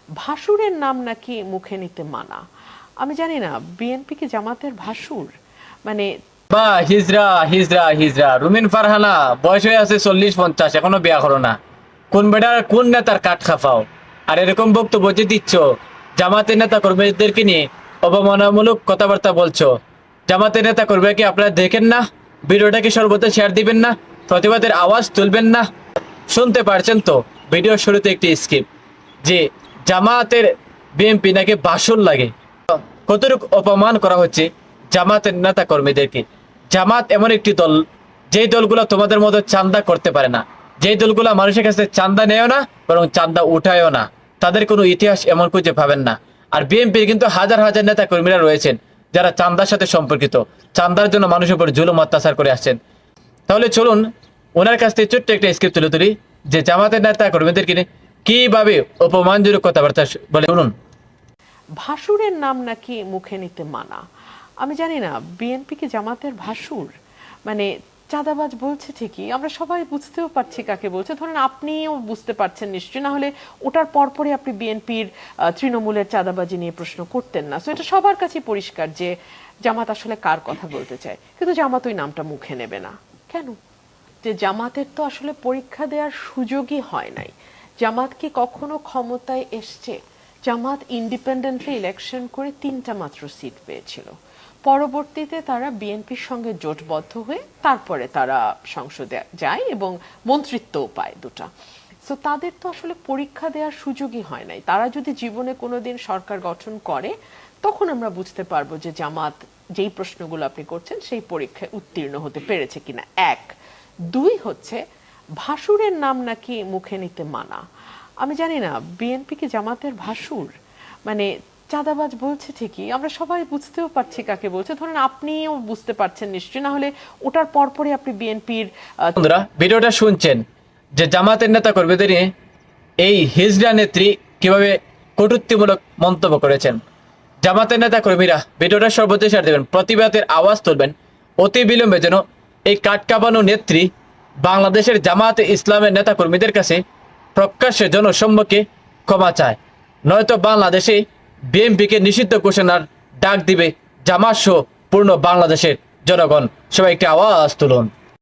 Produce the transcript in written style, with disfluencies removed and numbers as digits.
ভাসুরের নাম নাকি মুখে নিতে মানা। আমি জানি না বিএনপি কি জামাতের ভাসুর? মানে বা হিজরা হিজরা হিজরা রুমিন ফারহানা বয়স হয়ে আছে 40-50, এখনো বিয়া করো না। কোন বেটার কোন নেতার কাঠ খাফাও আর এরকম বক্তব্য যে দিচ্ছ, জামাতের নেতা কর্মীদেরকে নিয়ে অবমাননামূলক কথাবার্তা বলছো। জামাতের নেতা কর্মী কি আপনারা দেখেন না? ভিডিওটাকে সর্বদা শেয়ার দিবেন না? প্রতিবাদের আওয়াজ তুলবেন না? শুনতে পারছেন তো ভিডিওর শুরুতে একটি স্কিপ যে জামাতের বিএনপি নাকি বাসন লাগে। কতটুকু অপমান করা হচ্ছে জামাতের নেতা কর্মীদেরকে। জামাত এমন একটি দল, যেই দলগুলো তোমাদের মতো চান্দা করতে পারে না, যেই দলগুলো মানুষের কাছে চান্দা নেয়ও না, বরং চান্দা উঠায়ও না, তাদের কোনো ইতিহাস এমন খুঁজে পাবেন না। আর বিএনপির কিন্তু হাজার হাজার নেতা কর্মীরা রয়েছেন যারা চান্দার সাথে সম্পর্কিত, চান্দার জন্য মানুষের উপর জুলুম অত্যাচার করে আসছেন। তাহলে চলুন ওনার কাছ থেকে ছোট্ট একটা স্ক্রিপ্ট তুলে ধরি যে জামাতের নেতা কর্মীদেরকে নিয়ে কিভাবে অপমানজনক কথাবার্তা বলে। শুনুন। ভাসুরের নাম নাকি মুখে নিতে মানা। আমি জানি না বিএনপি কি জামাতের ভাসুর? মানে চাঁদাবাজ বলছে ঠিকই, আমরা সবাই বুঝতেও পারছি কাকে বলছে, ধরেন আপনিও বুঝতে পারছেন নিশ্চয়ই, না হলে ওটার পরপরই আপনি বিএনপির তৃণমূলের চাঁদাবাজি নিয়ে প্রশ্ন করতেন না। সো এটা সবার কাছে পরিষ্কার যে জামাত আসলে কার কথা বলতে চায়, কিন্তু জামাত ওই নামটা মুখে নেবে না কেন? যে জামাতের তো আসলে পরীক্ষা দেওয়ার সুযোগই হয় নাই। জামাত কি কখনো ক্ষমতায় এসছে? জামাত ইন্ডিপেন্ডেন্টলি ইলেকশন করে 3টা মাত্র সিট পেয়েছিল। পরবর্তীতে তারা বিএনপির সঙ্গে জোটবদ্ধ হয়ে তারপরে তারা সংসদে যায় এবং মন্ত্রিত্বও পায় 2টা। সো তাদের তো আসলে পরীক্ষা দেওয়ার সুযোগই হয় নাই। তারা যদি জীবনে কোনোদিন সরকার গঠন করে তখন আমরা বুঝতে পারবো যে জামাত যেই প্রশ্নগুলো আপনি করছেন সেই পরীক্ষায় উত্তীর্ণ হতে পেরেছে কিনা। 1, 2 হচ্ছে ভাসুরের নাম নাকি মুখে নিতে মানা। আমি জানি না বিএনপি কি জামাতের ভাসুর? মানে চাঁদাবাজ বলছে ঠিকই, আমরা সবাই বুঝতেও পারছি কাকে বলছে, ধরেন আপনিও বুঝতে পারছেন নিশ্চয়ই, না হলে ওটার পরপরই আপনি বিএনপির বন্ধুরা ভিডিওটা শুনছেন যে জামাতের নেতা কর্মীদের নিয়ে এই হিজড়া নেত্রী কিভাবে কটূক্তিমূলক মন্তব্য করেছেন। জামাতের নেতা কর্মীরা ভিডিওটা সর্বোচ্চ শেয়ার দেবেন, প্রতিবাদের আওয়াজ তুলবেন অতি বিলম্বে, যেন এই কাঠকাবানো নেত্রী বাংলাদেশের জামাতে ইসলামের নেতা কর্মীদের কাছে প্রকাশ্যে জনসম্মুখে ক্ষমা চায়। নয়তো বাংলাদেশে বিএনপিকে নিষিদ্ধ ঘোষণার ডাক দিবে জামাত সহ পূর্ণ বাংলাদেশের জনগণ। সবাই একটি আওয়াজ তুলুন।